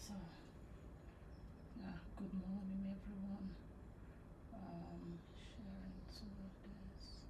So, yeah, good morning, everyone. Sharing to this.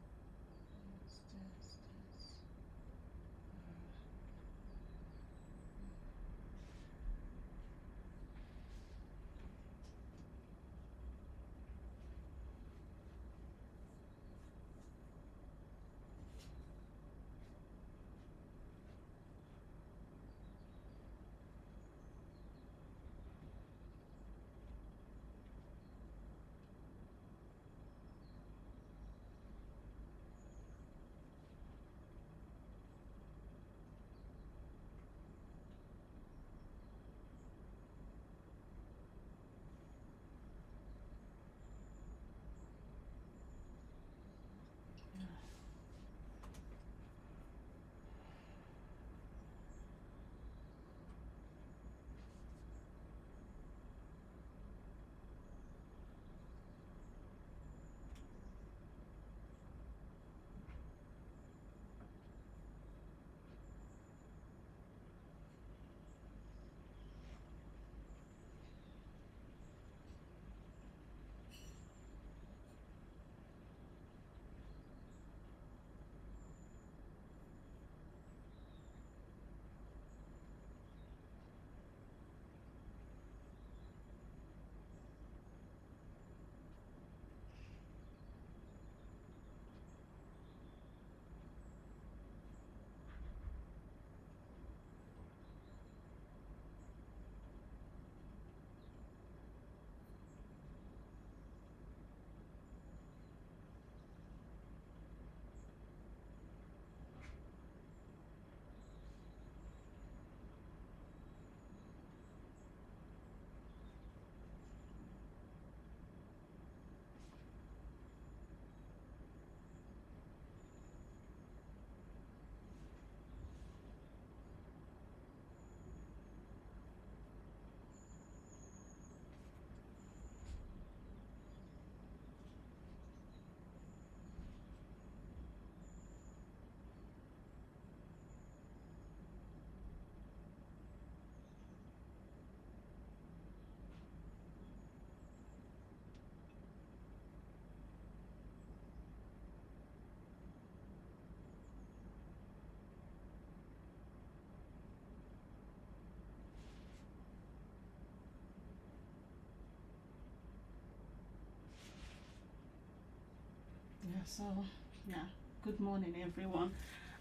Yeah. Yeah, good morning, everyone.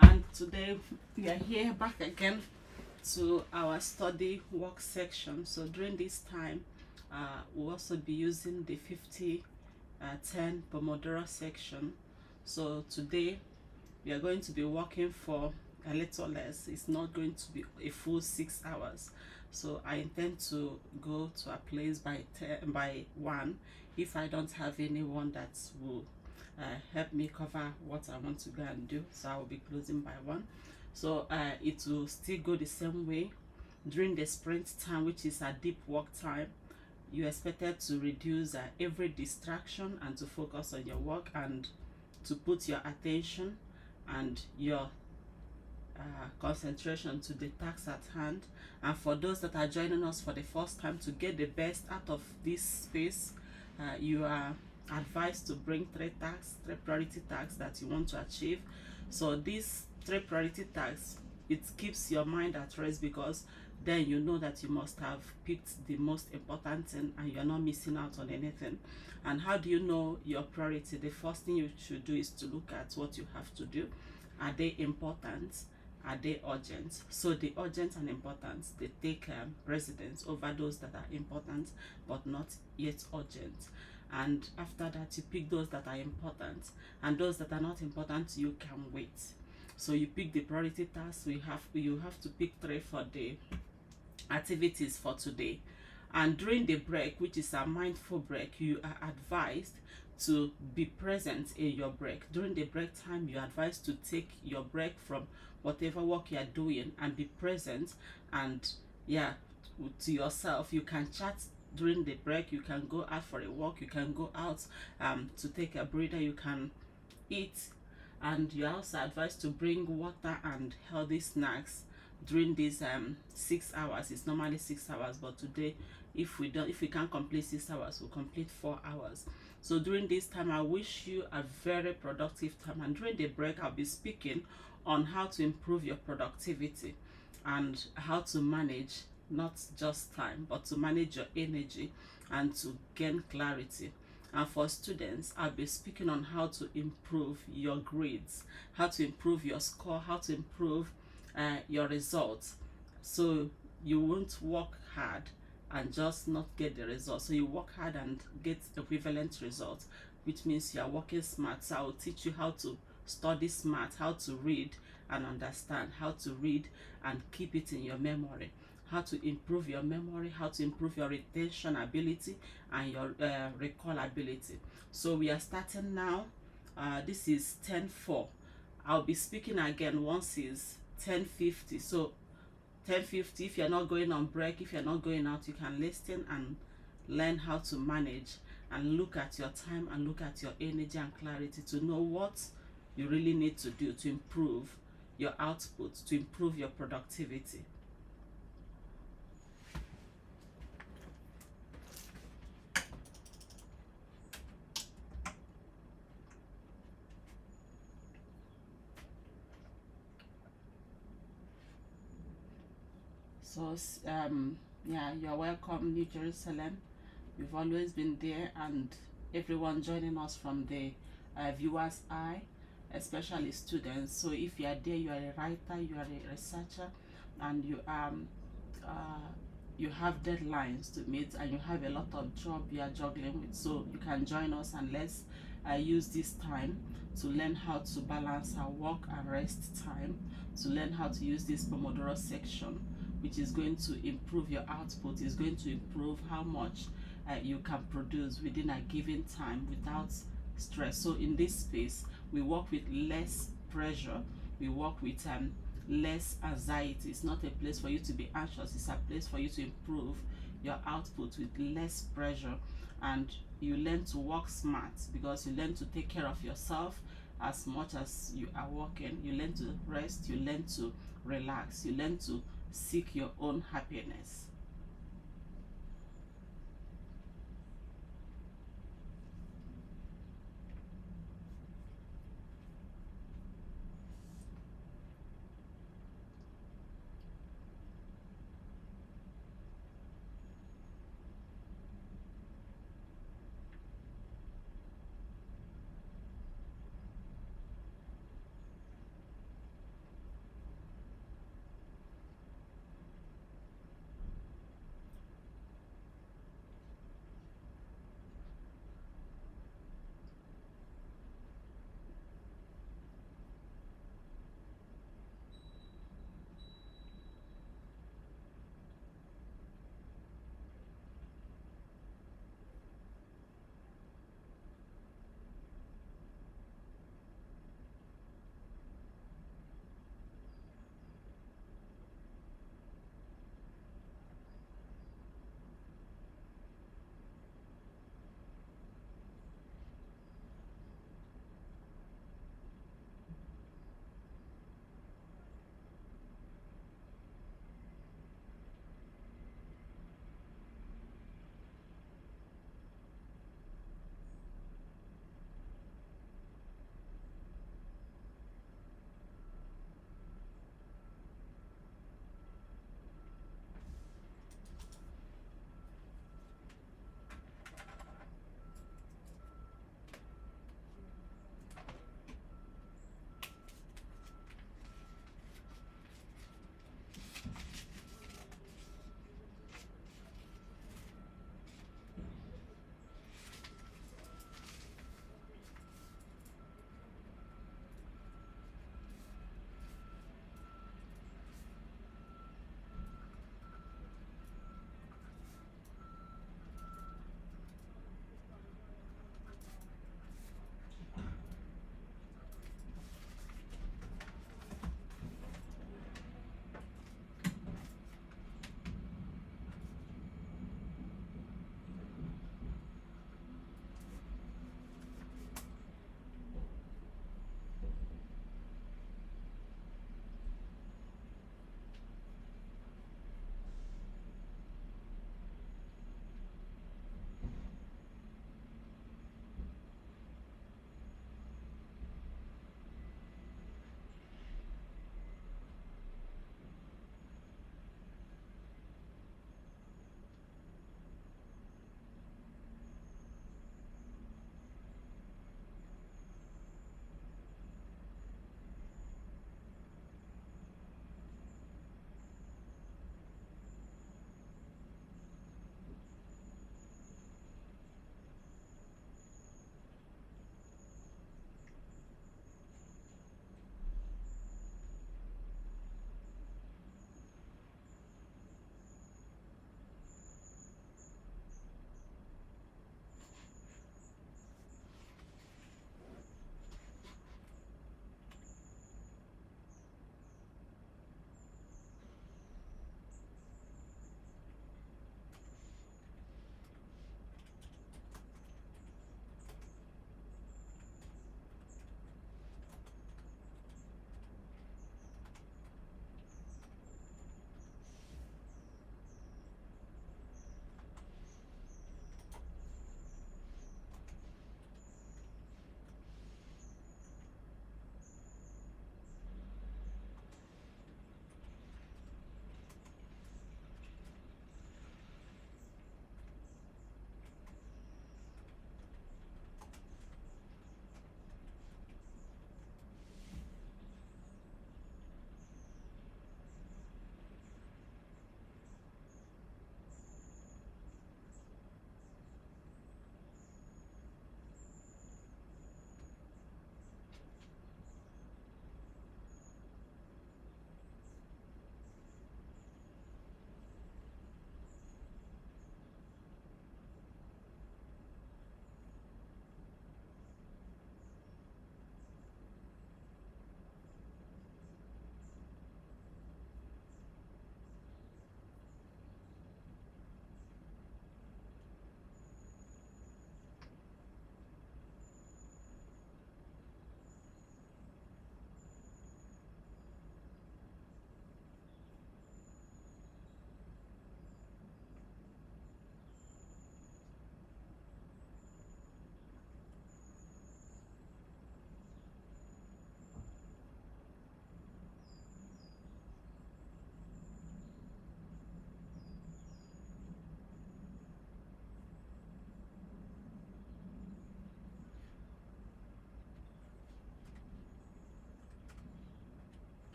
And today we are here back again to our study work section. So during this time, we'll also be using the 50-10 Pomodoro section. So today we are going to be working for a little less. It's not going to be a full 6 hours. So I intend to go to a place by 1 if I don't have anyone that will help me cover what I want to go and do. So I will be closing by 1. So it will still go the same way during the sprint time, which is a deep work time. You expected to reduce every distraction and to focus on your work and to put your attention and your concentration to the task at hand. And for those that are joining us for the first time, to get the best out of this space, you are advised to bring 3 priority tasks that you want to achieve. So these 3 priority tasks, it keeps your mind at rest, because then you know that you must have picked the most important thing and you're not missing out on anything. And how do you know your priority? The first thing you should do is to look at what you have to do. Are they important? Are they urgent? So the urgent and important, they take precedence over those that are important but not yet urgent. And after that, you pick those that are important, and those that are not important, you can wait. So you pick the priority tasks. You have to pick 3 for the activities for today. And during the break, which is a mindful break, you are advised to be present in your break. During the break time, you're advised to take your break from whatever work you're doing and be present, and yeah, to yourself. You can chat during the break, you can go out for a walk, you can go out to take a breather, you can eat, and you're also advised to bring water and healthy snacks during these 6 hours. It's normally 6 hours, but today, if we can't complete 6 hours, we'll complete 4 hours. So during this time, I wish you a very productive time, and during the break I'll be speaking on how to improve your productivity and how to manage not just time, but to manage your energy and to gain clarity. And for students, I'll be speaking on how to improve your grades, how to improve your score, how to improve your results. So you won't work hard and just not get the results. So you work hard and get equivalent results, which means you are working smart. So I will teach you how to study smart, how to read and understand, how to read and keep it in your memory, how to improve your memory, how to improve your retention ability and your recall ability. So we are starting now. This is 10:04. I'll be speaking again once is 10:50. So 10:50, if you're not going on break, if you're not going out, you can listen and learn how to manage and look at your time and look at your energy and clarity to know what you really need to do to improve your output, to improve your productivity. So yeah, you're welcome, New Jerusalem. You've always been there, and everyone joining us from the viewers eye, especially students. So if you are there, you are a writer, you are a researcher, and uh, you have deadlines to meet and you have a lot of job you are juggling with, so you can join us, and let's use this time to learn how to balance our work and rest time, to learn how to use this Pomodoro section, which is going to improve your output, is going to improve how much you can produce within a given time without stress. So in this space, we work with less pressure, we work with less anxiety. It's not a place for you to be anxious, it's a place for you to improve your output with less pressure, and you learn to work smart because you learn to take care of yourself as much as you are working. You learn to rest, you learn to relax, you learn to seek your own happiness.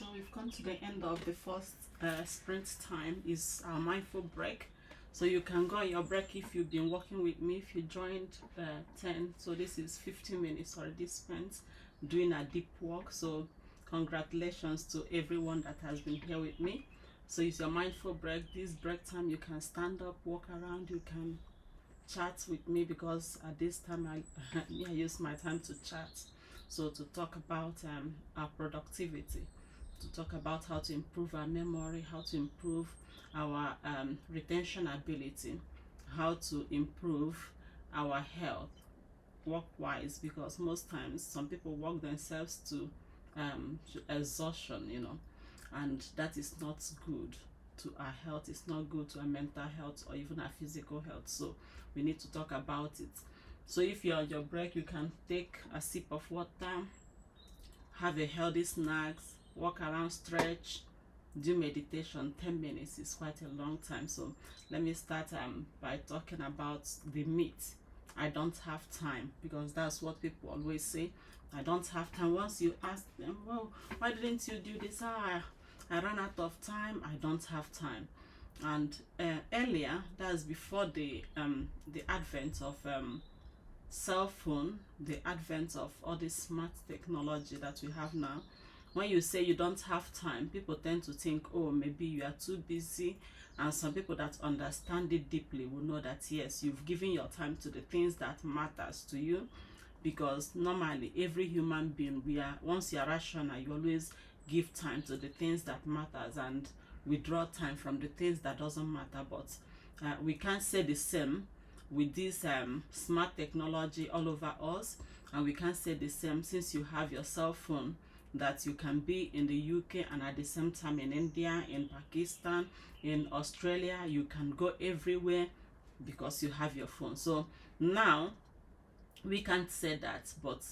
So we've come to the end of the first sprint time, is our mindful break. So you can go on your break if you've been working with me. If you joined 10, so this is 15 minutes already spent doing a deep work. So congratulations to everyone that has been here with me. So it's your mindful break. This break time, you can stand up, walk around, you can chat with me, because at this time I use my time to chat. So to talk about our productivity, to talk about how to improve our memory, how to improve our retention ability, how to improve our health work-wise, because most times some people work themselves to exhaustion, you know, and that is not good to our health. It's not good to our mental health or even our physical health. So we need to talk about it. So if you're on your break, you can take a sip of water, have a healthy snacks, walk around, stretch, do meditation. 10 minutes is quite a long time. So let me start by talking about the myth, I don't have time, because that's what people always say. I don't have time. Once you ask them, well, why didn't you do this? I ran out of time. I don't have time. And earlier, that's before the advent of cell phone, the advent of all this smart technology that we have now. When you say you don't have time, people tend to think, oh, maybe you are too busy. And some people that understand it deeply will know that yes, you've given your time to the things that matters to you, because normally every human being, once you're rational, you always give time to the things that matters and withdraw time from the things that doesn't matter. But we can't say the same with this smart technology all over us, and we can't say the same since you have your cell phone, that you can be in the UK and at the same time in India, in Pakistan, in Australia. You can go everywhere because you have your phone. So now we can't say that, but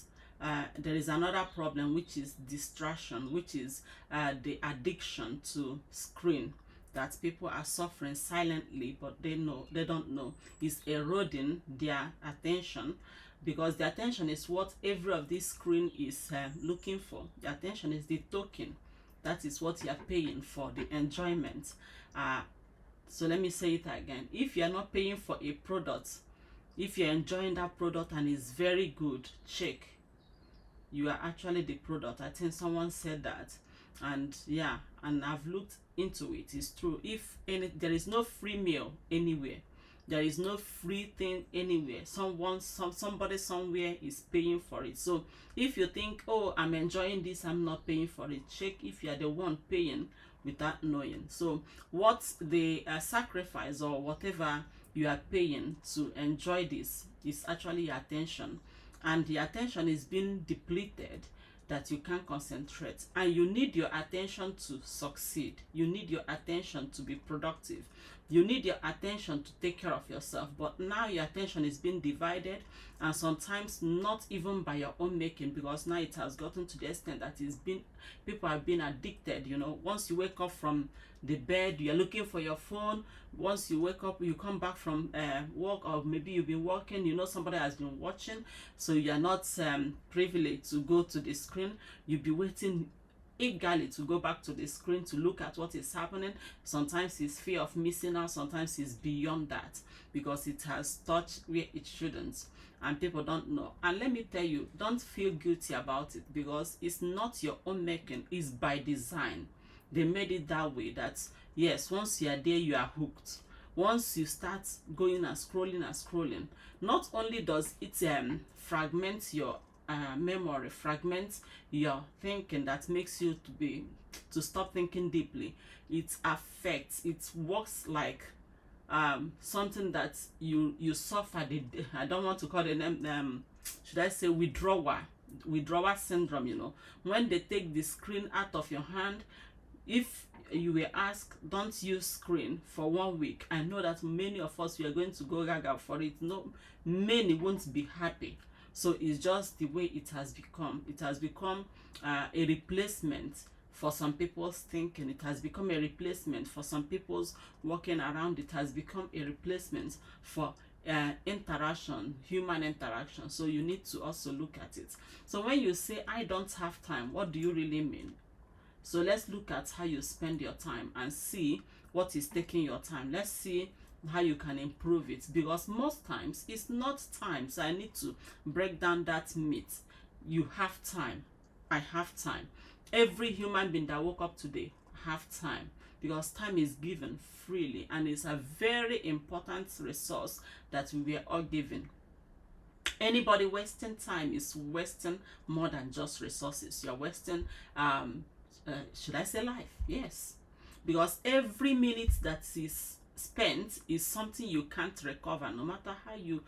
there is another problem, which is distraction, which is the addiction to screen that people are suffering silently, but they don't know is eroding their attention, because the attention is what every of this screen is looking for. The attention is the token. That is what you are paying for, the enjoyment. So let me say it again. If you are not paying for a product, if you're enjoying that product and it's very good, check. You are actually the product. I think someone said that. And yeah, and I've looked into it. It's true. If there is no free meal anywhere, there is no free thing anywhere. Somebody somewhere is paying for it. So if you think, oh, I'm enjoying this, I'm not paying for it, check if you are the one paying without knowing. So what the sacrifice or whatever you are paying to enjoy this is actually your attention, and the attention is being depleted, that you can't concentrate. And you need your attention to succeed. You need your attention to be productive. You need your attention to take care of yourself. But now your attention is being divided, and sometimes not even by your own making, because now it has gotten to the extent that people have been addicted. You know, once you wake up from the bed, you're looking for your phone. Once you wake up, you come back from work, or maybe you've been working, you know somebody has been watching, so you're not privileged to go to the screen. You'll be waiting eagerly to go back to the screen to look at what is happening. Sometimes it's fear of missing out, sometimes it's beyond that, because it has touched where it shouldn't, and people don't know. And let me tell you, don't feel guilty about it, because it's not your own making, it's by design. They made it that way, that yes, once you are there, you are hooked. Once you start going and scrolling, not only does it fragment your memory, fragment your thinking, that makes you to stop thinking deeply. It affects, it works like something that you suffer. I don't want to call the name, should I say withdrawal syndrome. You know, when they take the screen out of your hand, if you were asked, don't use screen for 1 week, I know that many of us, we are going to go gaga for it. No, many won't be happy. So it's just the way it has become. It has become a replacement for some people's thinking. It has become a replacement for some people's walking around. It has become a replacement for interaction, human interaction. So you need to also look at it. So when you say I don't have time, what do you really mean? So let's look at how you spend your time and see what is taking your time. Let's see how you can improve it, because most times it's not time. So I need to break down that myth. You have time. I have time. Every human being that woke up today have time, because time is given freely and it's a very important resource that we were all given. Anybody wasting time is wasting more than just resources. You're wasting should I say life? Yes, because every minute that is spent is something you can't recover. No matter how you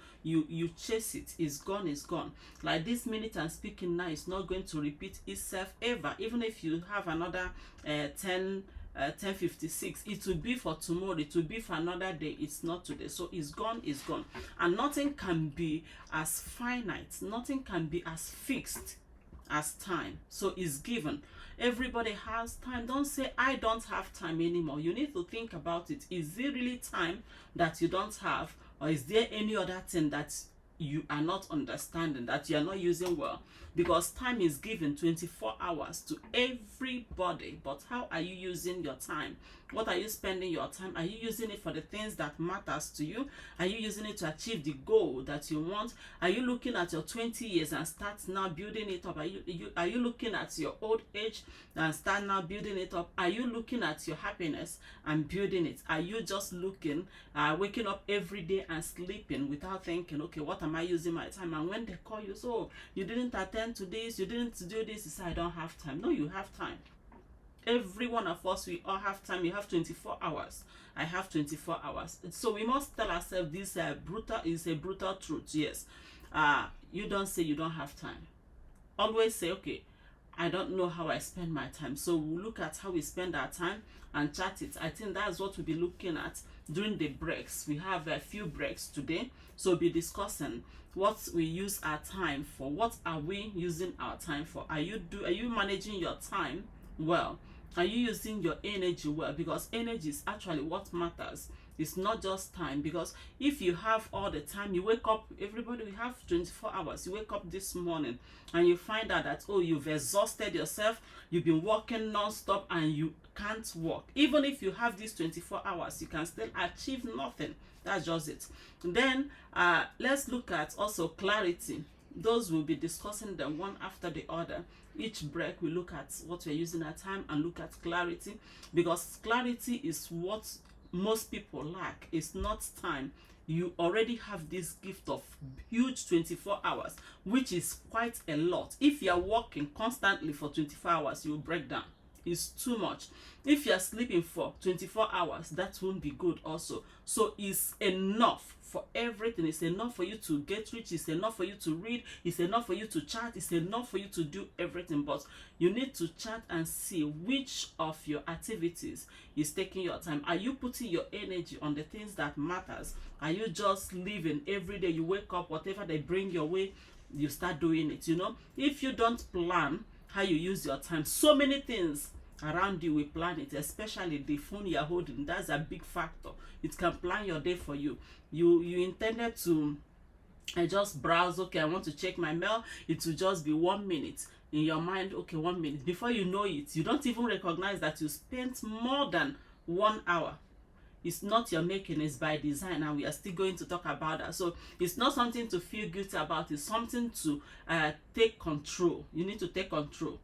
chase it, it's gone, it's gone. Like this minute I'm speaking now is not going to repeat itself ever. Even if you have another 10:56, it will be for tomorrow, it will be for another day. It's not today. So it's gone, it's gone. And nothing can be as finite, nothing can be as fixed as time. So it's given. Everybody has time. Don't say I don't have time anymore. You need to think about it. Is it really time that you don't have, or is there any other thing that you are not understanding, that you are not using well? Because time is given 24 hours to everybody, but how are you using your time? What are you spending your time? Are you using it for the things that matters to you? Are you using it to achieve the goal that you want? Are you looking at your 20 years and start now building it up? Are you looking at your old age and start now building it up? Are you looking at your happiness and building it? Are you just looking, waking up every day and sleeping without thinking, okay, what am I using my time? And when they call you, so you didn't attend to this, you didn't do this, you say I don't have time. No, you have time. Every one of us, we all have time. You have 24 hours. I have 24 hours. So we must tell ourselves this brutal is a brutal truth. Yes. You don't say you don't have time. Always say, okay, I don't know how I spend my time. So we'll look at how we spend our time and chart it. I think that's what we'll be looking at during the breaks. We have a few breaks today. So we'll be discussing what we use our time for. What are we using our time for? Are you managing your time well? Are you using your energy well? Because energy is actually what matters. It's not just time. Because if you have all the time, you wake up, everybody, we have 24 hours. You wake up this morning and you find out that, oh, you've exhausted yourself, you've been working non-stop and you can't work. Even if you have these 24 hours, you can still achieve nothing. That's just it. Then let's look at also clarity. Those will be discussing them one after the other. Each break we look at what we're using our time and look at clarity, because clarity is what most people lack. It's not time. You already have this gift of huge 24 hours, which is quite a lot. If you're working constantly for 24 hours, you will break down. It's too much. If you're sleeping for 24 hours, that won't be good also. So it's enough for everything. It's enough for you to get rich. It's enough for you to read. It's enough for you to chat. It's enough for you to do everything. But you need to chat and see which of your activities is taking your time. Are you putting your energy on the things that matters? Are you just living every day? You wake up, whatever they bring your way, you start doing it. You know, if you don't plan how you use your time, so many things around you will plan it, especially the phone you're holding. That's a big factor. It can plan your day for you. You intended to just browse, okay, I want to check my mail. It will just be 1 minute in your mind. Okay, 1 minute. Before you know it, you don't even recognize that you spent more than 1 hour. It's not your making, it's by design, and we are still going to talk about that. So it's not something to feel guilty about. It's something to take control. You need to take control.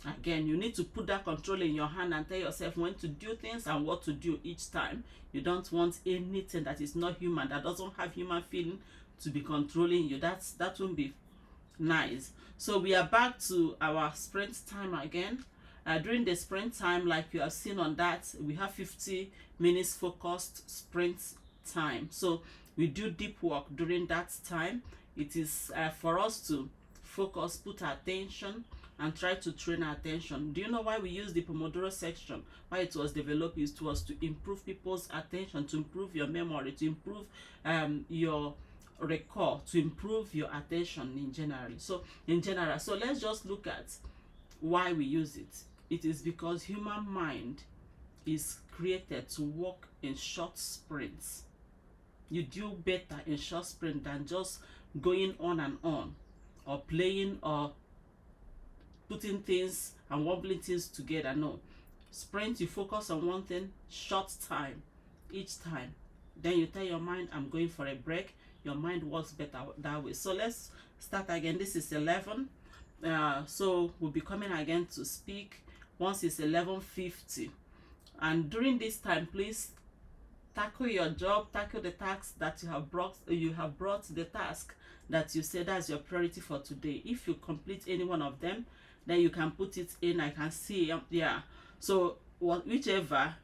Again, you need to put that control in your hand and tell yourself when to do things and what to do each time. You don't want anything that is not human, that doesn't have human feeling, to be controlling you. That won't be nice. So we are back to our sprint time again. During the sprint time, like you have seen on that, we have 50 minutes focused sprint time. So we do deep work during that time. It is for us to focus, put our attention, and try to train our attention. Do you know why we use the Pomodoro section? Why it was developed is to improve people's attention, to improve your memory, to improve your recall, to improve your attention in general. So let's just look at why we use it. It is because human mind is created to work in short sprints. You do better in short sprint than just going on and on, or playing, or putting things and wobbling things together. No, sprint, you focus on one thing, short time each time. Then you tell your mind, I'm going for a break. Your mind works better that way. So let's start again. This is 11. So we'll be coming again to speak once it's 11:50. And during this time, please tackle your job, tackle the tasks that you have brought the task that you say that's your priority for today. If you complete any one of them, then you can put it in. I can see, yeah. So whichever,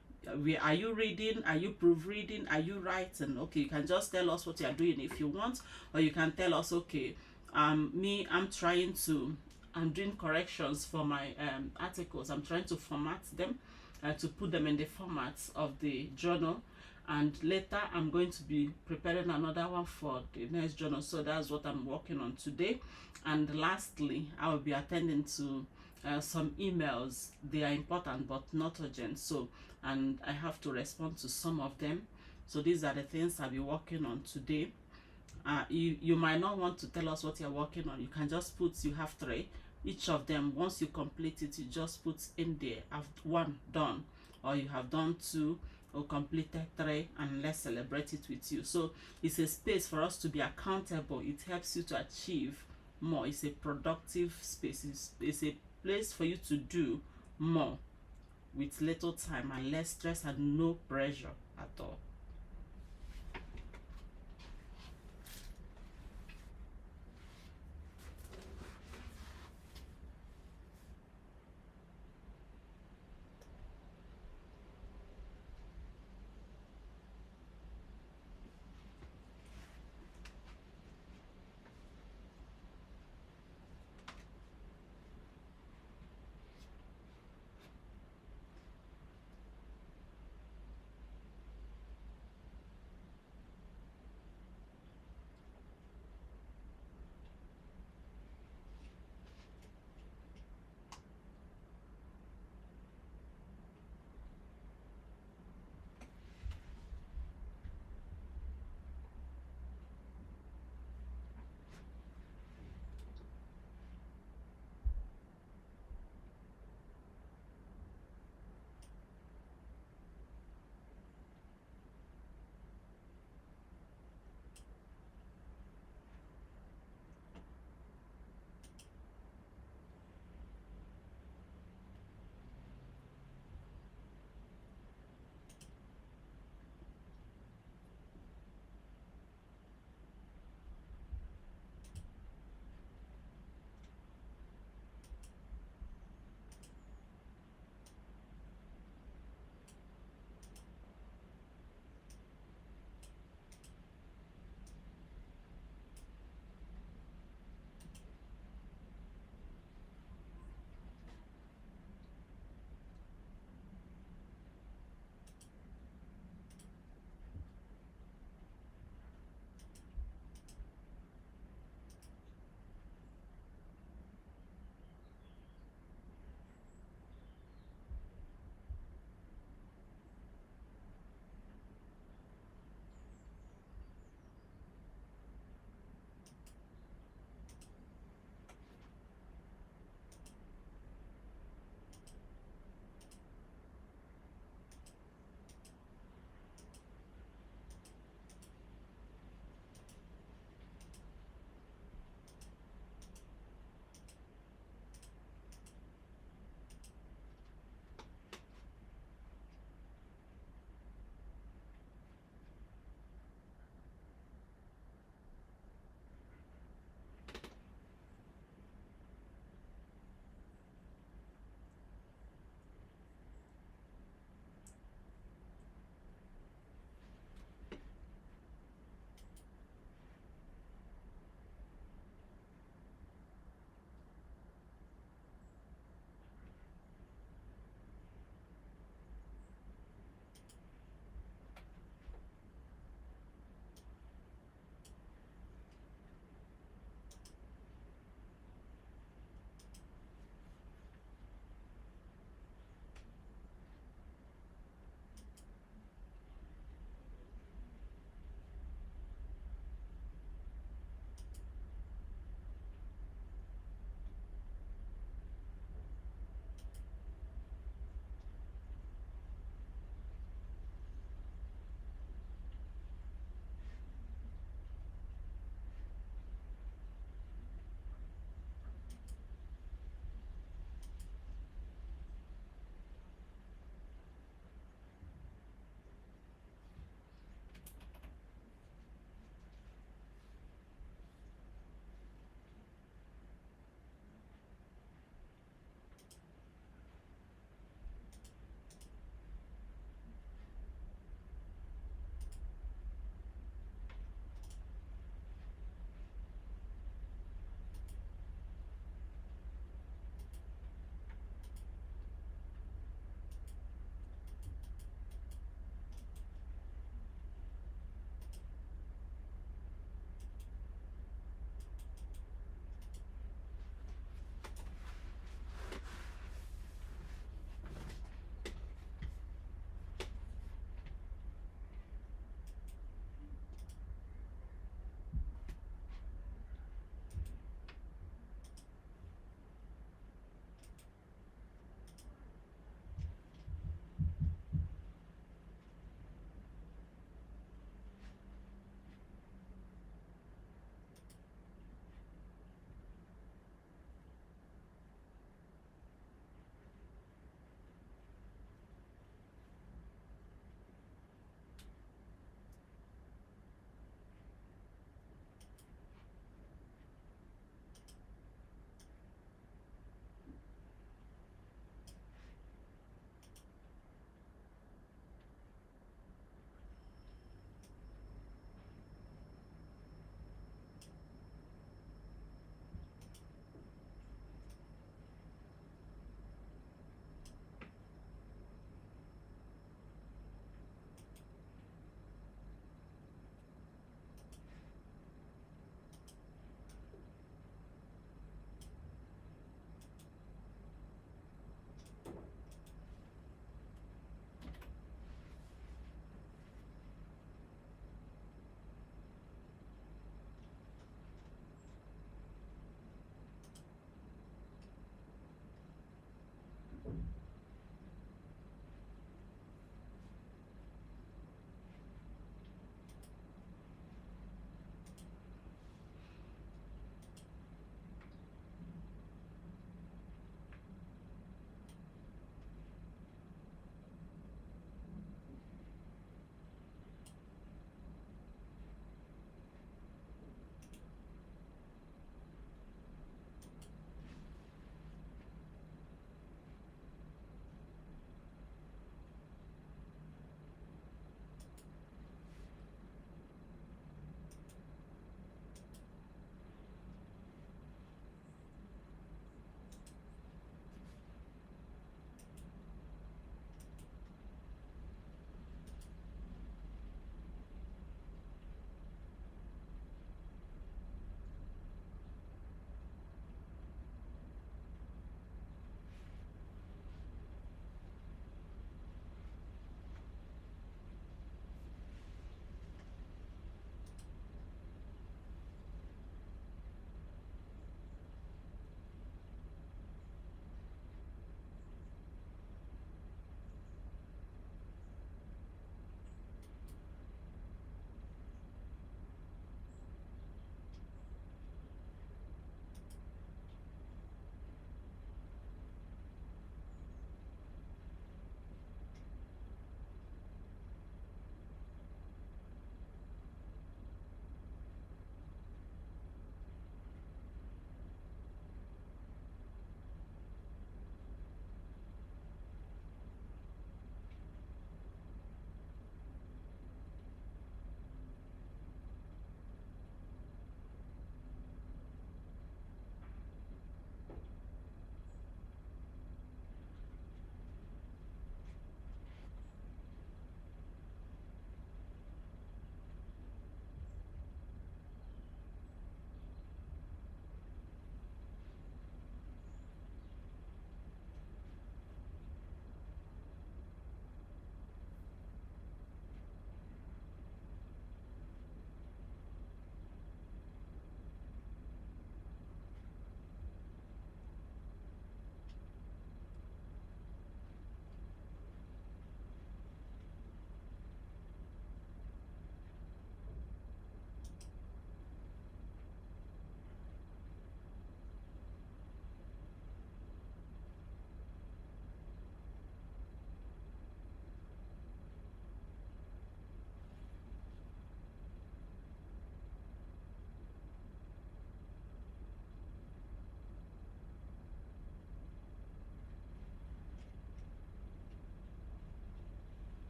are you reading, are you proofreading, are you writing? Okay, you can just tell us what you are doing if you want, or you can tell us, okay, I'm doing corrections for my articles. I'm trying to format them, to put them in the format of the journal, and later I'm going to be preparing another one for the next journal. So that's what I'm working on today. And lastly, I will be attending to some emails. They are important but not urgent, so, and I have to respond to some of them. So these are the things I'll be working on today. You might not want to tell us what you're working on. You can just put, you have 3. Each of them, once you complete it, you just put in there, I've 1 done, or you have done 2, or completed 3, and let's celebrate it with you. So it's a space for us to be accountable. It helps you to achieve more. It's a productive space. It's a place for you to do more with little time and less stress and no pressure at all.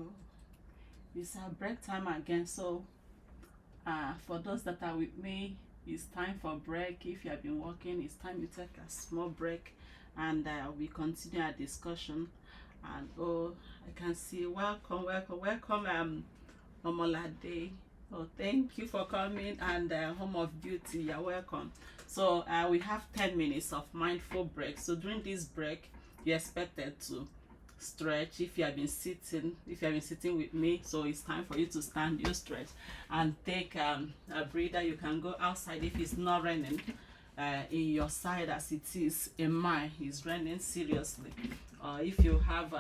Oh, it's our break time again. So for those that are with me, it's time for break. If you have been working, it's time you take a small break, and we continue our discussion. And oh, I can see, welcome, welcome, welcome, Omolade. Oh, thank you for coming, and Home of Beauty, you're welcome. So we have 10 minutes of mindful break. So during this break, you're expected to stretch. If you have been sitting, with me, so it's time for you to stand, you stretch and take a breather. You can go outside if it's not raining in your side as it is in mine. It's raining seriously. If you have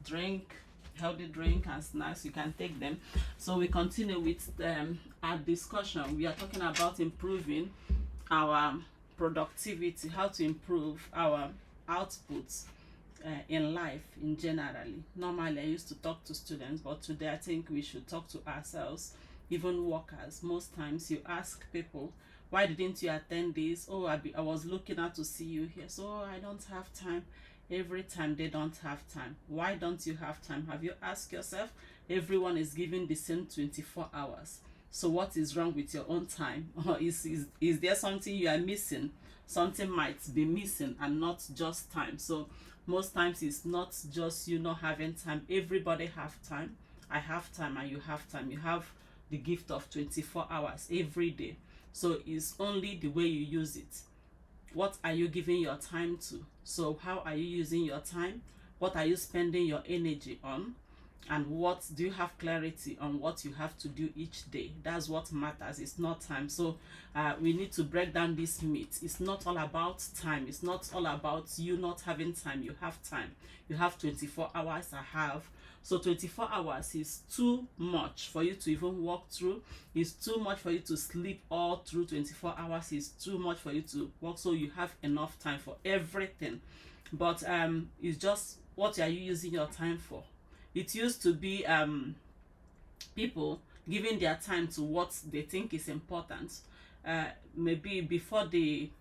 drink, healthy drink and snacks, you can take them. So we continue with our discussion. We are talking about improving our productivity, how to improve our outputs in life in generally. Normally I used to talk to students, but today I think we should talk to ourselves, even workers. Most times you ask people, why didn't you attend this? Oh, I was looking out to see you here, so I don't have time. Every time they don't have time. Why don't you have time? Have you asked yourself? Everyone is given the same 24 hours. So what is wrong with your own time? Or is there something you are missing? Something might be missing and not just time. So most times it's not just you not having time. Everybody have time. I have time and you have time. You have the gift of 24 hours every day. So it's only the way you use it. What are you giving your time to? So how are you using your time? What are you spending your energy on? And what do you have clarity on what you have to do each day? That's what matters. It's not time. So we need to break down this myth. It's not all about time. It's not all about you not having time. You have time. You have 24 hours. I have. So 24 hours is too much for you to even walk through. It's too much for you to sleep all through 24 hours. It's too much for you to work. So you have enough time for everything. But it's just, what are you using your time for? It used to be people giving their time to what they think is important. Maybe before we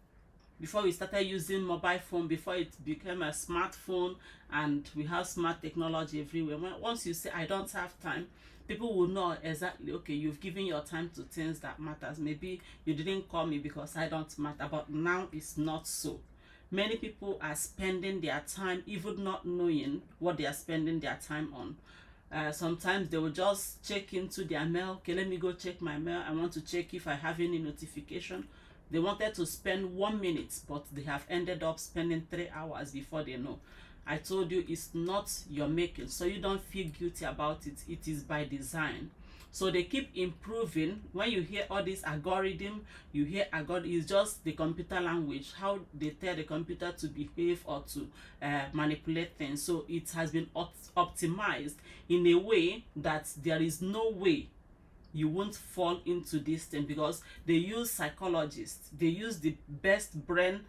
started using mobile phone, before it became a smartphone and we have smart technology everywhere, once you say I don't have time, people will know exactly, okay, you've given your time to things that matters. Maybe you didn't call me because I don't matter, but now it's not so. Many people are spending their time even not knowing what they are spending their time on. Sometimes they will just check into their mail. Okay, let me go check my mail. I want to check if I have any notification. They wanted to spend 1 minute, but they have ended up spending 3 hours before they know. I told you it's not your making, so you don't feel guilty about it. It is by design. So they keep improving. When you hear all this algorithm, you hear algorithm is just the computer language, how they tell the computer to behave or to manipulate things. So it has been optimized in a way that there is no way you won't fall into this thing, because they use psychologists, they use the best brain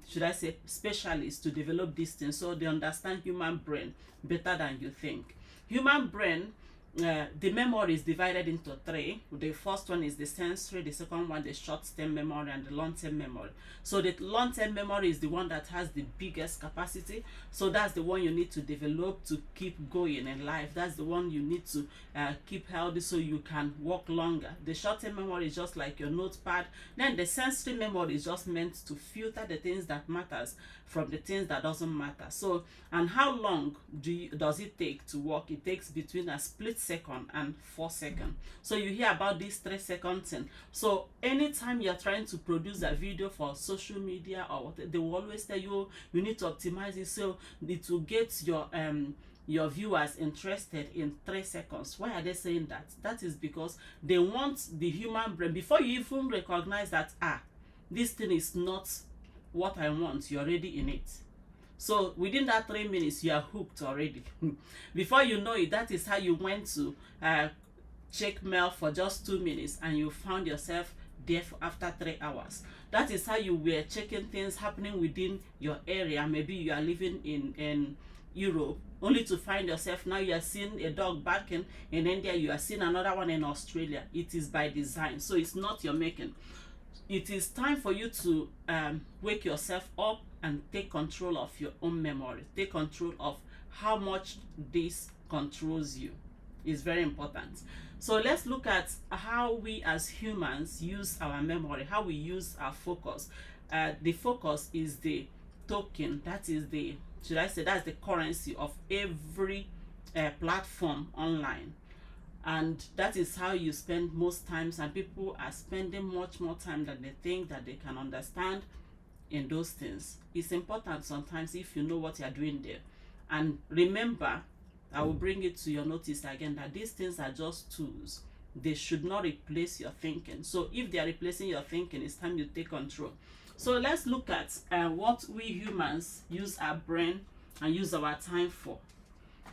should I say specialists to develop this thing. So they understand human brain better than you think. Human brain, the memory is divided into 3. The first one is the sensory, the second one the short-term memory, and the long-term memory. So the long-term memory is the one that has the biggest capacity. So that's the one you need to develop to keep going in life. That's the one you need to keep healthy so you can walk longer. The short-term memory is just like your notepad. Then the sensory memory is just meant to filter the things that matters from the things that doesn't matter. So, and how long does it take to walk? It takes between a split second and 4 seconds. So you hear about this 3 second thing. So anytime you're trying to produce a video for social media or what, they will always tell you you need to optimize it so it will get your viewers interested in 3 seconds. Why are they saying that? That is because they want the human brain, before you even recognize that this thing is not what I want, you're already in it. So within that 3 minutes, you are hooked already. Before you know it, that is how you went to check mail for just 2 minutes and you found yourself there after 3 hours. That is how you were checking things happening within your area. Maybe you are living in Europe, only to find yourself now you are seeing a dog barking in India, you are seeing another one in Australia. It is by design, so it's not your making. It is time for you to wake yourself up and take control of your own memory. Take control of how much this controls you. It's very important. So let's look at how we as humans use our memory, how we use our focus. The focus is the token, that is the, should I say, that's the currency of every platform online. And that is how you spend most times, and people are spending much more time than they think that they can understand in those things. It's important sometimes if you know what you're doing there. And remember, I will bring it to your notice again, that these things are just tools. They should not replace your thinking. So if they are replacing your thinking, it's time you take control. So let's look at what we humans use our brain and use our time for.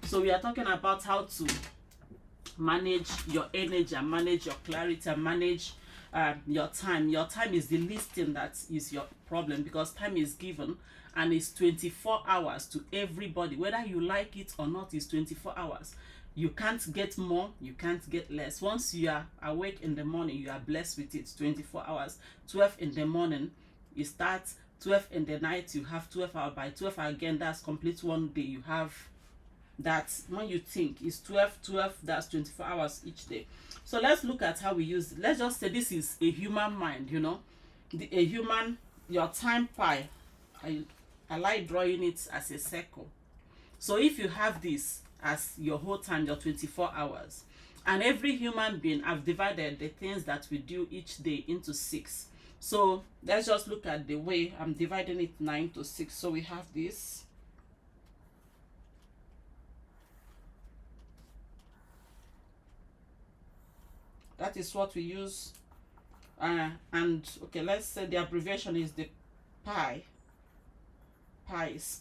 So we are talking about how to manage your energy and manage your clarity and manage your time. Your time is the least thing that is your problem, because time is given and it's 24 hours to everybody. Whether you like it or not, it's 24 hours. You can't get more, you can't get less. Once you are awake in the morning, you are blessed with it. 24 hours. 12 in the morning, you start. 12 in the night, you have 12 hours. By 12 again, that's complete one day. You have that. When you think it's 12, that's 24 hours each day. So let's look at how we use it. Let's just say this is a human mind, you know, a human, your time pie. I like drawing it as a circle. So if you have this as your whole time, your 24 hours, and every human being, I've divided the things that we do each day into 6. So let's just look at the way I'm dividing it 9 to 6. So we have this. That is what we use. And okay, let's say the abbreviation is the pi. Pi is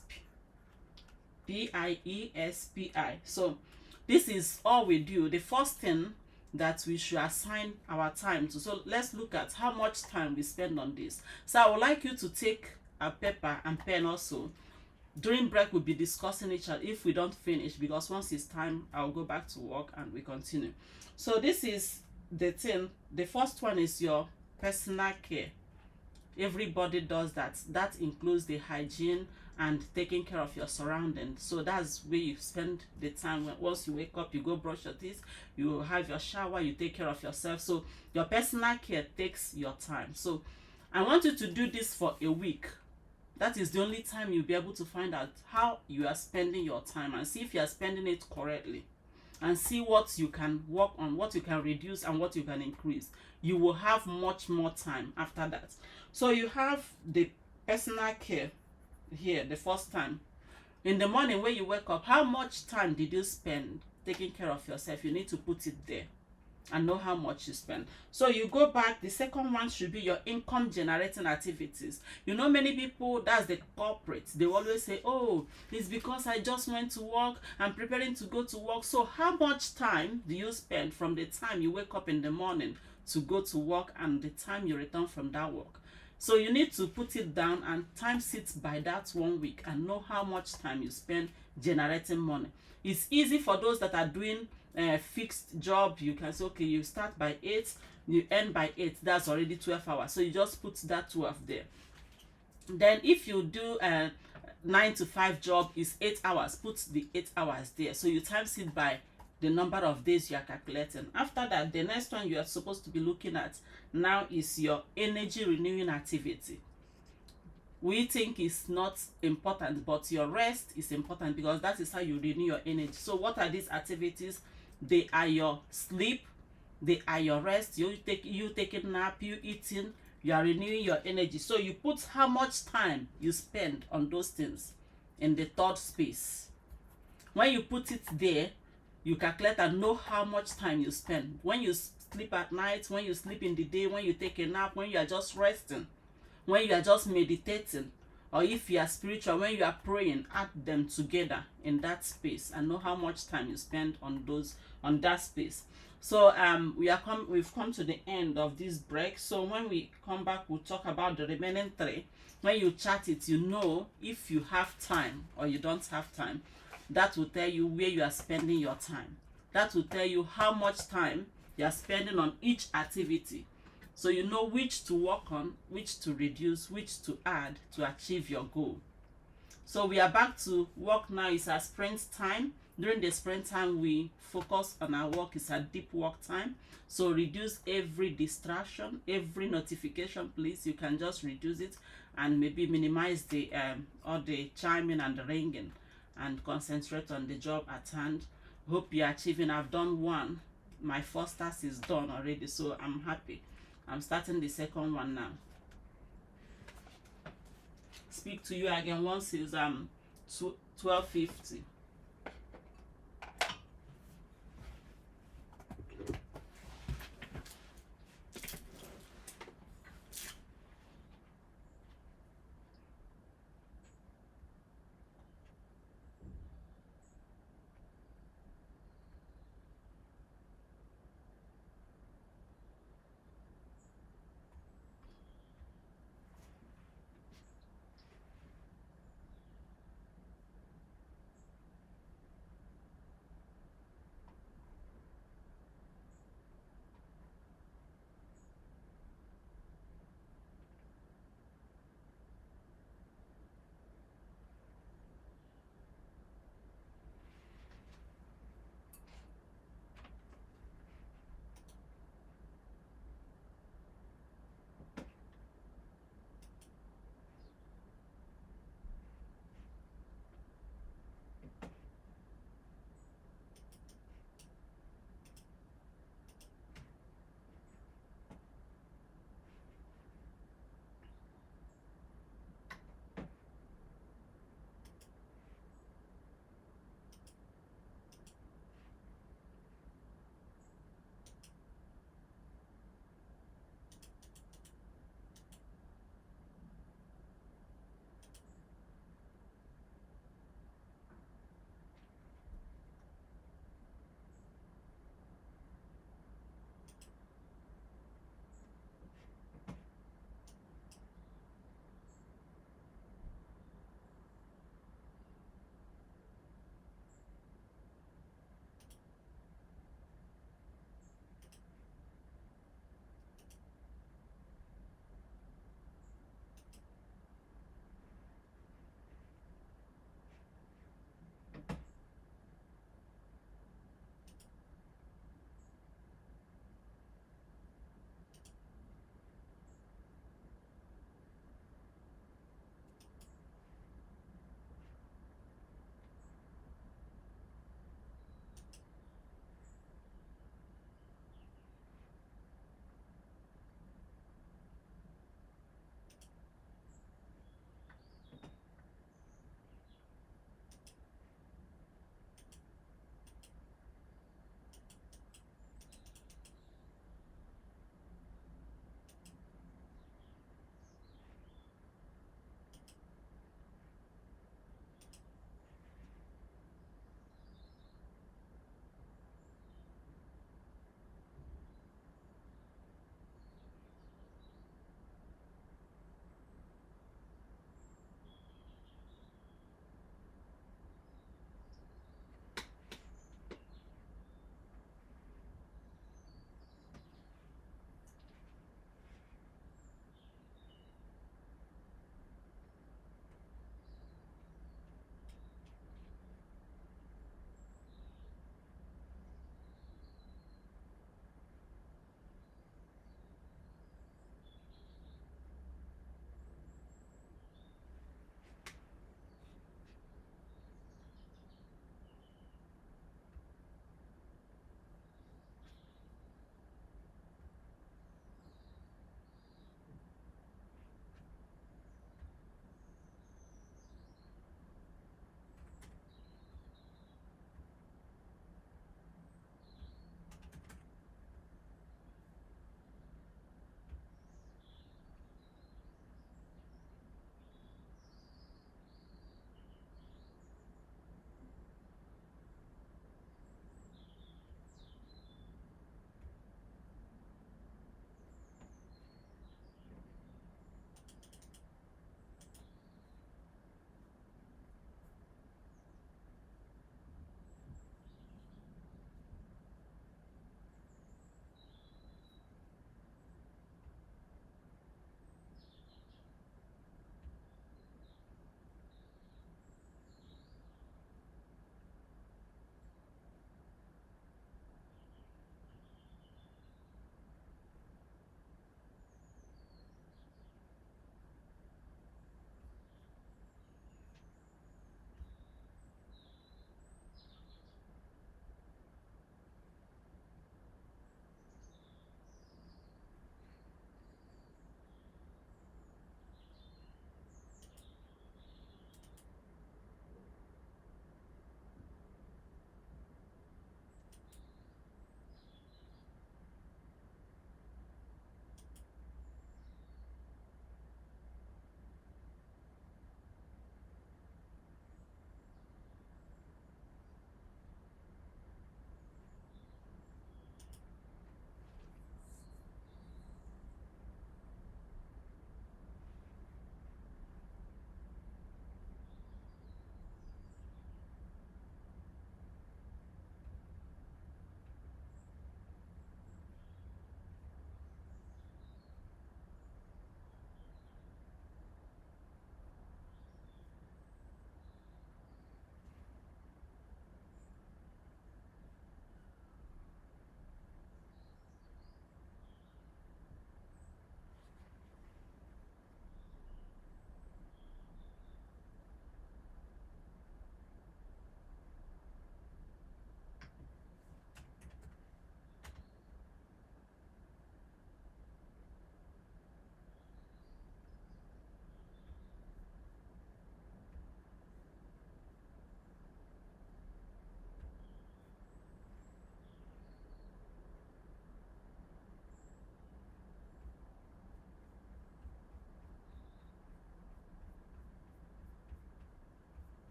P-I-E-S-P-I. So this is all we do. The first thing that we should assign our time to. So let's look at how much time we spend on this. So I would like you to take a paper and pen also. During break, we'll be discussing each other if we don't finish, because once it's time, I'll go back to work and we continue. So this is the thing. The first one is your personal care. Everybody does that. That includes the hygiene and taking care of your surroundings. So that's where you spend the time. Once you wake up, you go brush your teeth, you have your shower, you take care of yourself. So your personal care takes your time. So I want you to do this for a week. That is the only time you'll be able to find out how you are spending your time, and see if you are spending it correctly, and see what you can work on, what you can reduce, and what you can increase. You will have much more time after that. So you have the personal care here. The first time in the morning when you wake up, how much time did you spend taking care of yourself? You need to put it there and know how much you spend. So you go back. The second one should be your income generating activities. You know, many people, that's the corporate, they always say, oh, it's because I just went to work, I'm preparing to go to work. So how much time do you spend from the time you wake up in the morning to go to work and the time you return from that work? So you need to put it down and time it by that 1 week and know how much time you spend generating money. It's easy for those that are doing a fixed job. You can say, okay, you start by 8, you end by 8. That's already 12 hours. So you just put that 12 there. Then if you do a 9 to 5 job, is 8 hours. Put the 8 hours there. So you times it by the number of days you are calculating. After that, the next one you are supposed to be looking at now is your energy renewing activity. We think it's not important, but your rest is important, because that is how you renew your energy. So what are these activities? They are your sleep, they are your rest, you taking a nap, you eating, you are renewing your energy. So you put how much time you spend on those things in the third space. When you put it there, you calculate and know how much time you spend. When you sleep at night, when you sleep in the day, when you take a nap, when you are just resting, when you are just meditating, or if you are spiritual, when you are praying, add them together in that space and know how much time you spend on that space. So we've come to the end of this break. So when we come back, we'll talk about the remaining 3. When you chart it, you know if you have time or you don't have time. That will tell you where you are spending your time. That will tell you how much time you are spending on each activity. So you know which to work on, which to reduce, which to add to achieve your goal. So we are back to work now. It's our sprint time. During the springtime, we focus on our work. It's a deep work time. So reduce every distraction, every notification, please. You can just reduce it and maybe minimize the all the chiming and the ringing, and concentrate on the job at hand. Hope you're achieving. I've done one. My first task is done already, so I'm happy. I'm starting the second one now. Speak to you again once it's 12:50.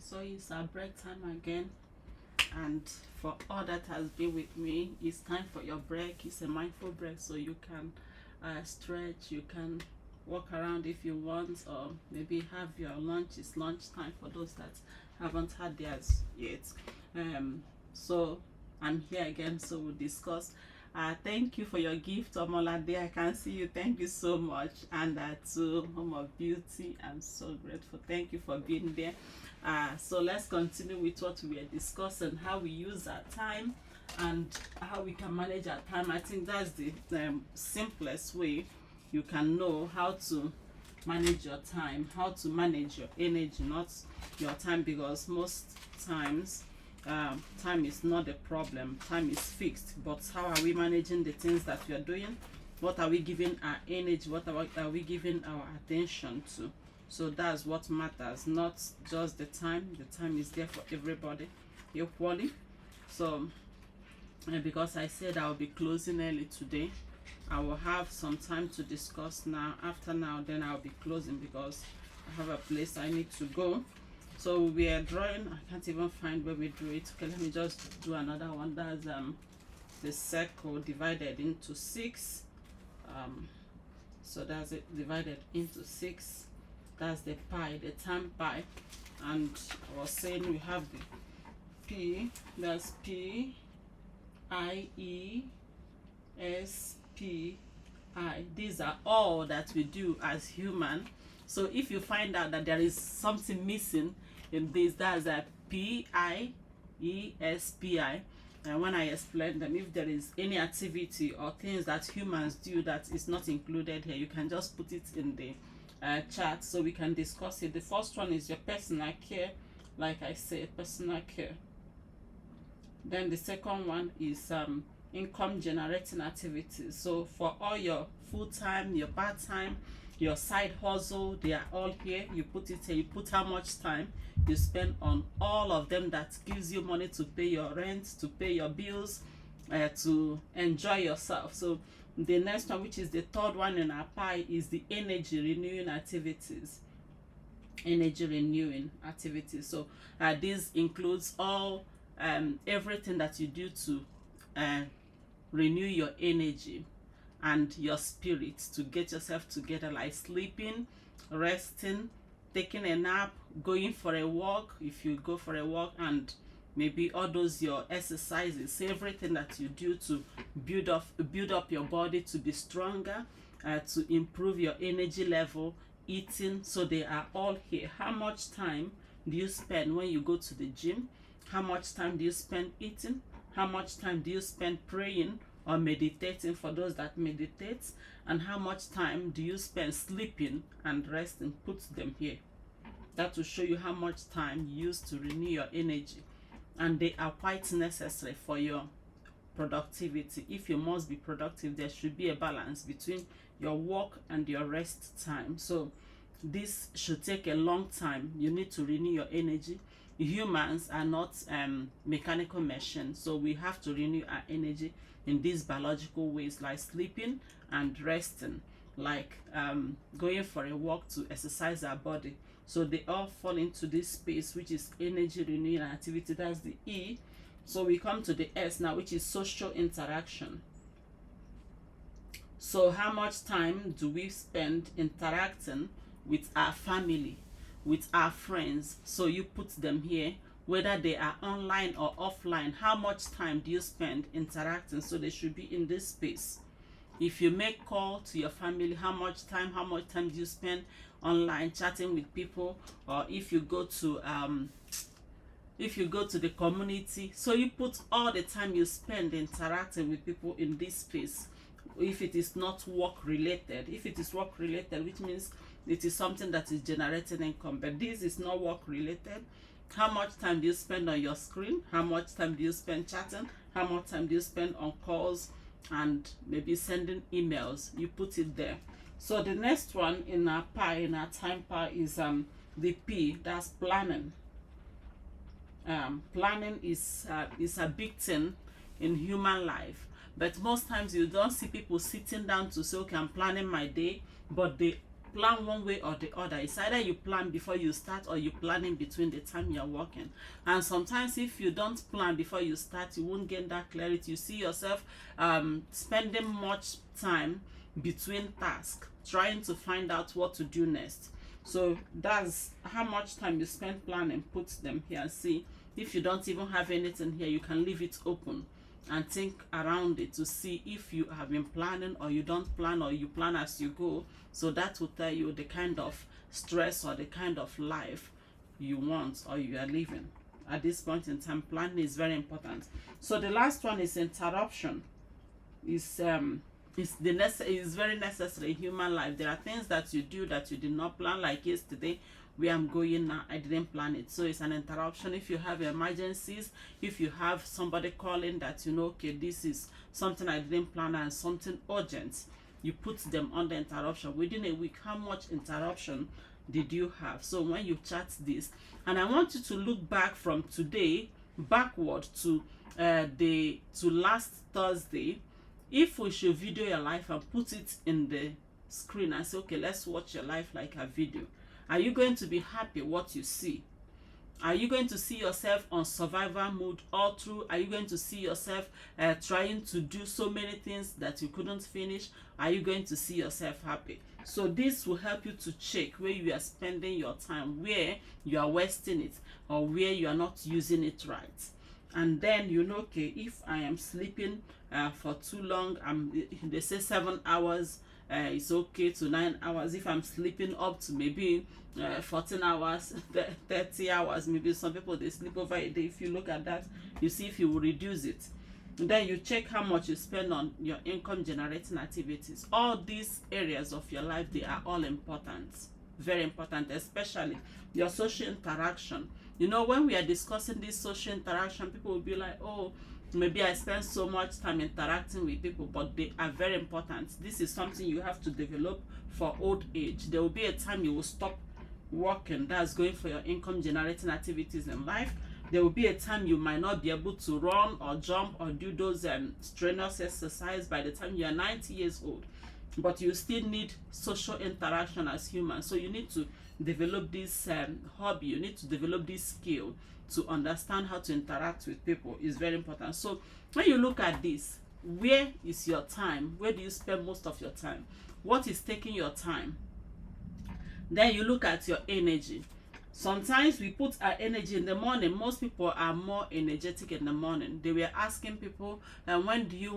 So it's our break time again, and for all that has been with me, it's time for your break. It's a mindful break, so you can stretch, you can walk around if you want, or maybe have your lunch. It's lunch time for those that haven't had theirs yet. So I'm here again, so we'll discuss. Thank you for your gift, Omolade. I can see you. Thank you so much. And to Home of Beauty, I'm so grateful. Thank you for being there. So let's continue with what we are discussing, how we use our time and how we can manage our time. I think that's the simplest way you can know how to manage your time, how to manage your energy, not your time, because most times time is not the problem. Time is fixed, but how are we managing the things that we are doing? What are we giving our energy? What are we giving our attention to? So that's what matters, not just the time. The time is there for everybody equally. So because I said I'll be closing early today, I will have some time to discuss now. After now, then I'll be closing because I have a place I need to go. So we are drawing. I can't even find where we drew it. Okay, let me just do another one. That's the circle divided into 6. So that's it, divided into 6. That's the pie, the time pie. And I was saying we have the P. That's P I E S P I. These are all that we do as human. So if you find out that there is something missing in this, that's a PIESPI. And when I explain them, if there is any activity or things that humans do that is not included here, you can just put it in the chat so we can discuss it. The first one is your personal care, like I said, personal care. Then the second one is income generating activities. So for all your full-time, your part-time, your side hustle, they are all here. You put it here. You put how much time you spend on all of them that gives you money to pay your rent, to pay your bills, to enjoy yourself. So the next one, which is the third one in our pie, is the energy renewing activities. Energy renewing activities. So this includes all everything that you do to renew your energy and your spirit, to get yourself together, like sleeping, resting, taking a nap, going for a walk if you go for a walk, and maybe all those your exercises, everything that you do to build up your body to be stronger, to improve your energy level, eating. So they are all here. How much time do you spend when you go to the gym? How much time do you spend eating? How much time do you spend praying or meditating, for those that meditate? And how much time do you spend sleeping and resting? Put them here. That will show you how much time you use to renew your energy, and they are quite necessary for your productivity. If you must be productive, there should be a balance between your work and your rest time. So this should take a long time. You need to renew your energy. Humans are not mechanical machines, so we have to renew our energy in these biological ways, like sleeping and resting, like going for a walk to exercise our body. So they all fall into this space, which is energy renewing activity. That's the E. So we come to the S now, which is social interaction. So how much time do we spend interacting with our family, with our friends? So you put them here, whether they are online or offline. How much time do you spend interacting? So they should be in this space. If you make call to your family, how much time do you spend online chatting with people? Or if you go to the community, so you put all the time you spend interacting with people in this space. If it is not work related, if it is work related, which means it is something that is generating income, but this is not work related, how much time do you spend on your screen? How much time do you spend chatting? How much time do you spend on calls and maybe sending emails? You put it there. So the next one in our pie, in our time pie, is the P. That's planning. Planning is a big thing in human life, but most times you don't see people sitting down to say, okay, I'm planning my day, but they plan one way or the other. It's either you plan before you start or you plan in between the time you're working. And sometimes if you don't plan before you start, you won't get that clarity. You see yourself spending much time between tasks trying to find out what to do next. So that's how much time you spend planning. Put them here and see. If you don't even have anything here, you can leave it open and think around it to see if you have been planning or you don't plan or you plan as you go. So that will tell you the kind of stress or the kind of life you want or you are living. At this point in time, planning is very important. So the last one is interruption. Is very necessary in human life. There are things that you do that you did not plan, like yesterday where I'm going now, I didn't plan it. So it's an interruption. If you have emergencies, if you have somebody calling that you know, okay, this is something I didn't plan and something urgent, you put them on the interruption. Within a week, how much interruption did you have? So when you chat this, and I want you to look back from today backward to last Thursday. If we should video your life and put it in the screen and say, okay, let's watch your life like a video, are you going to be happy what you see? Are you going to see yourself on survival mode all through? Are you going to see yourself trying to do so many things that you couldn't finish? Are you going to see yourself happy? So this will help you to check where you are spending your time, where you are wasting it, or where you are not using it right. And then you know, okay, if I am sleeping for too long, they say 7 hours, it's okay to 9 hours. If I'm sleeping up to maybe 14 hours, 30 hours, maybe some people they sleep over a day. If you look at that, you see if you will reduce it. And then you check how much you spend on your income generating activities. All these areas of your life, they are all important, very important, especially your social interaction. You know, when we are discussing this social interaction, people will be like, oh, maybe I spend so much time interacting with people, but they are very important. This is something you have to develop for old age. There will be a time you will stop working, that's going for your income generating activities in life. There will be a time you might not be able to run or jump or do those strenuous exercise by the time you are 90 years old. But you still need social interaction as humans. So you need to develop this hobby. You need to develop this skill to understand how to interact with people. Is very important. So when you look at this, where is your time? Where do you spend most of your time? What is taking your time? Then you look at your energy. Sometimes we put our energy in the morning. Most people are more energetic in the morning. They were asking people, when do you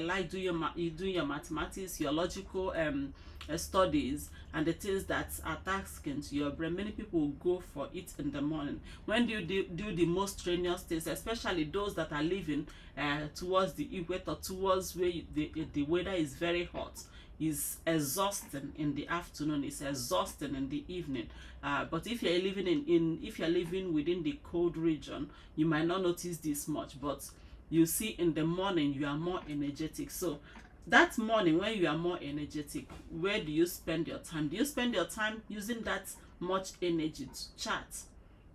like do your mathematics, your logical studies, and the things that are tasking to your brain. Many people will go for it in the morning. When do you do the most strenuous things, especially those that are living towards the equator, towards where the weather is very hot? Is exhausting in the afternoon, it's exhausting in the evening. But if you're living if you're living within the cold region, you might not notice this much, but you see in the morning you are more energetic. So that morning when you are more energetic, where do you spend your time? Do you spend your time using that much energy to chat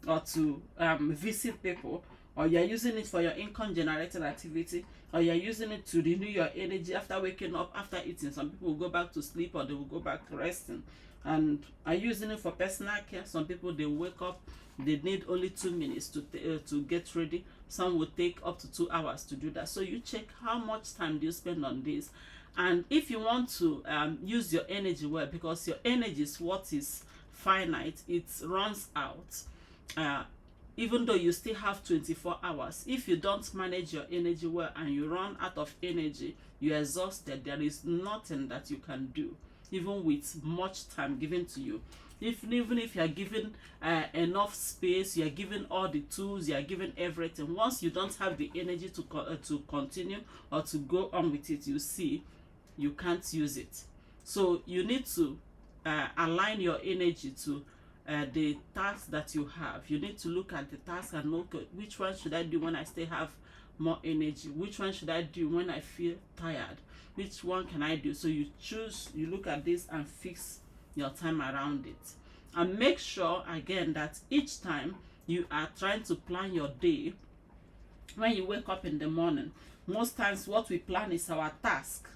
or to visit people, or you're using it for your income generating activity, or you're using it to renew your energy after waking up, after eating? Some people will go back to sleep or they will go back to resting. And are you using it for personal care? Some people, they wake up, they need only 2 minutes to get ready. Some will take up to 2 hours to do that. So you check how much time do you spend on this. And if you want to use your energy well, because your energy is what is finite, it runs out. Even though you still have 24 hours, if you don't manage your energy well and you run out of energy, you're exhausted, there is nothing that you can do, even with much time given to you. Even if you are given enough space, you are given all the tools, you are given everything, once you don't have the energy to continue or to go on with it, you see, you can't use it. So you need to align your energy to the tasks that you have. You need to look at the task and look at which one should I do when I still have more energy, which one should I do when I feel tired, which one can I do. So you choose, you look at this and fix your time around it. And make sure again that each time you are trying to plan your day, when you wake up in the morning, most times what we plan is our task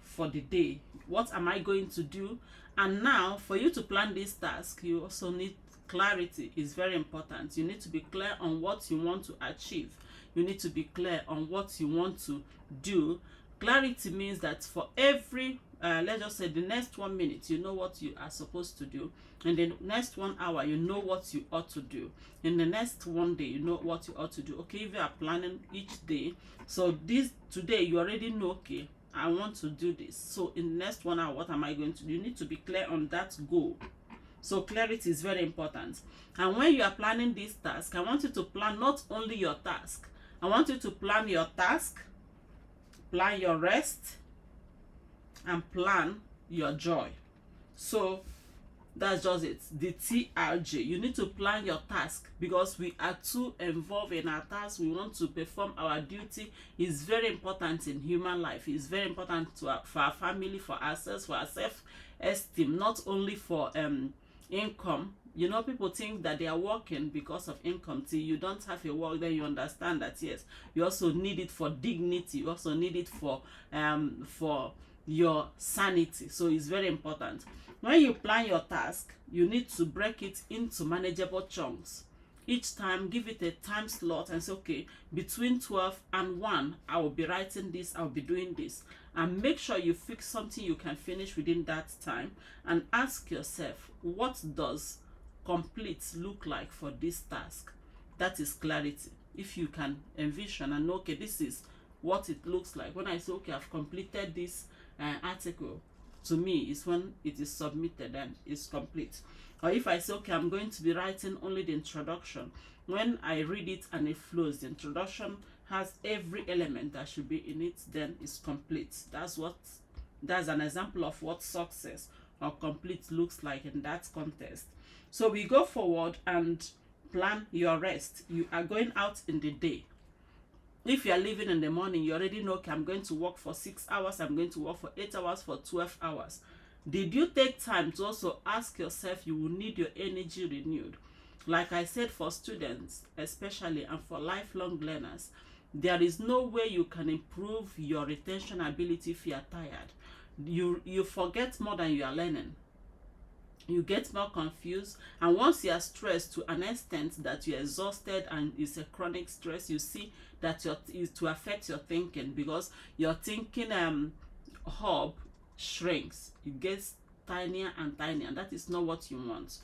for the day. What am I going to do? And now, for you to plan this task, you also need clarity. Is very important. You need to be clear on what you want to achieve. You need to be clear on what you want to do. Clarity means that for every let's just say the next 1 minute you know what you are supposed to do, in the next 1 hour you know what you ought to do, in the next 1 day you know what you ought to do. Okay, if you are planning each day, so this today you already know, okay, I want to do this, so in the next 1 hour what am I going to do? You need to be clear on that goal. So clarity is very important. And when you are planning this task, I want you to plan not only your task, I want you to plan your task, plan your rest, and plan your joy. So that's just it. The TRJ. You need to plan your task, because we are too involved in our task. We want to perform our duty. It's very important in human life. It's very important for our family, for ourselves, for our self-esteem, not only for income. You know, people think that they are working because of income. Till you don't have a work, then you understand that yes, you also need it for dignity. You also need it for your sanity. So it's very important. When you plan your task, you need to break it into manageable chunks. Each time, give it a time slot and say, okay, between 12 and 1, I will be writing this, I'll be doing this. And make sure you fix something you can finish within that time. And ask yourself, what does complete look like for this task? That is clarity. If you can envision and know, okay, this is what it looks like. When I say, okay, I've completed this article, to me is when it is submitted and it's complete. Or if I say, okay, I'm going to be writing only the introduction, when I read it and it flows, the introduction has every element that should be in it, then it's complete. That's an example of what success or complete looks like in that context. So we go forward and plan your rest. You are going out in the day. If you are leaving in the morning, you already know, okay, I'm going to work for 6 hours, I'm going to work for 8 hours, for 12 hours. Did you take time to also ask yourself, you will need your energy renewed? Like I said, for students especially, and for lifelong learners, there is no way you can improve your retention ability if you are tired. You forget more than you are learning. You get more confused, and once you are stressed to an extent that you're exhausted and it's a chronic stress, you see that is to affect your thinking, because your thinking hub shrinks. It gets tinier and tinier, and that is not what you want.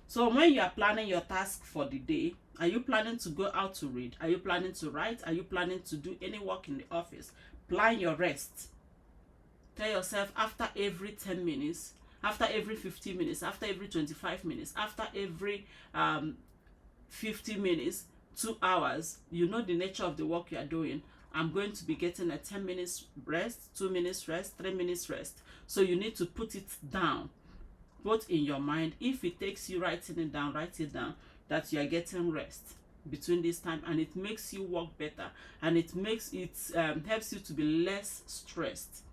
So when you are planning your task for the day, are you planning to go out to read? Are you planning to write? Are you planning to do any work in the office? Plan your rest. Tell yourself, after every 10 minutes, after every 15 minutes, after every 25 minutes, after every 50 minutes, 2 hours, you know the nature of the work you are doing. I'm going to be getting a 10 minutes rest, 2 minutes rest, 3 minutes rest. So you need to put it down, both in your mind. If it takes you writing it down, write it down, that you are getting rest between this time, and it makes you work better, and it helps you to be less stressed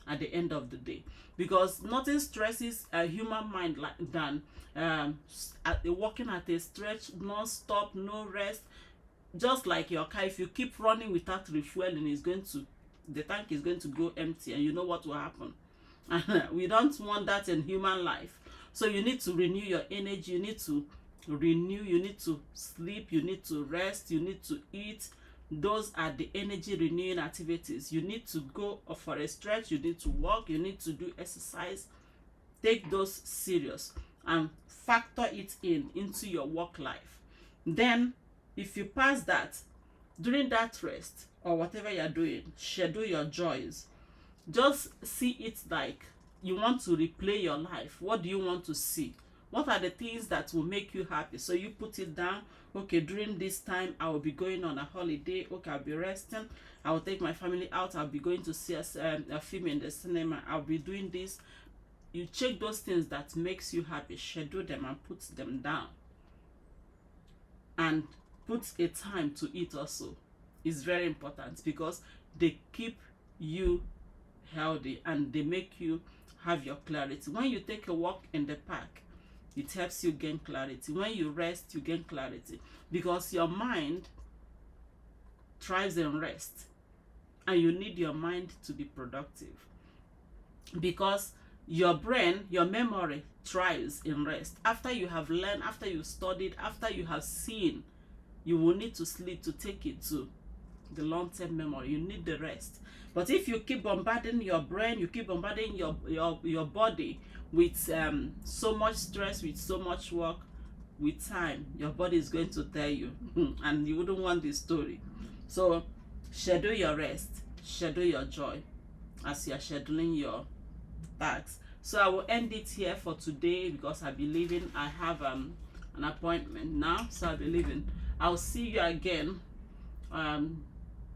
at the end of the day, because nothing stresses a human mind than working at a stretch, non-stop, no rest. Just like your car, if you keep running without refueling, the tank is going to go empty, and you know what will happen. We don't want that in human life. So you need to renew your energy, you need to sleep, you need to rest, you need to eat. Those are the energy renewing activities. You need to go for a stretch, you need to walk, you need to do exercise. Take those serious and factor it into your work life. Then if you pass that, during that rest or whatever you're doing, schedule your joys. Just see it like you want to replay your life. What do you want to see? What are the things that will make you happy? So you put it down. Okay, during this time, I will be going on a holiday. Okay, I'll be resting. I will take my family out. I'll be going to see a film in the cinema. I'll be doing this. You check those things that makes you happy. Schedule them and put them down. And put a time to eat also. It's very important, because they keep you healthy and they make you have your clarity. When you take a walk in the park, it helps you gain clarity. When you rest, you gain clarity, because your mind thrives in rest, and you need your mind to be productive, because your brain, your memory thrives in rest. After you have learned, after you studied, after you have seen, you will need to sleep to take it to the long-term memory. You need the rest. But if you keep bombarding your brain, you keep bombarding your body with so much stress, with so much work, with time, your body is going to tell you and you wouldn't want this story. So schedule your rest, schedule your joy as you are scheduling your tasks. So I will end it here for today because I'll be leaving. I have an appointment now, so I'll be leaving. I'll see you again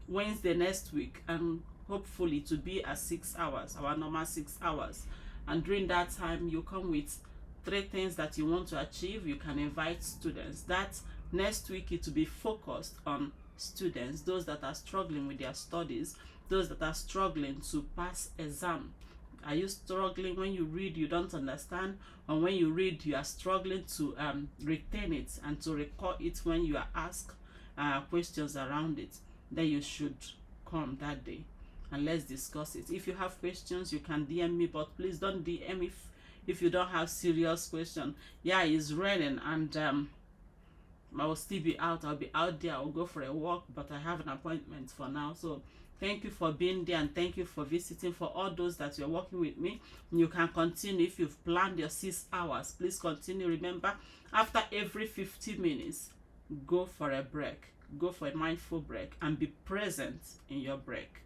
Wednesday next week, and hopefully to be at 6 hours, our normal 6 hours. And during that time, you come with 3 things that you want to achieve. You can invite students. That next week it will be focused on students, those that are struggling with their studies, those that are struggling to pass exam. Are you struggling when you read, you don't understand, or when you read, you are struggling to retain it and to recall it when you are asked questions around it? Then you should come that day and let's discuss it. If you have questions, you can DM me, but please don't DM if you don't have serious question. Yeah, it's raining and I will still be out. I'll be out there. I'll go for a walk, but I have an appointment for now. So thank you for being there, and thank you for visiting. For all those that you're working with me, you can continue. If you've planned your 6 hours, please continue. Remember, after every 50 minutes, go for a break. Go for a mindful break and be present in your break.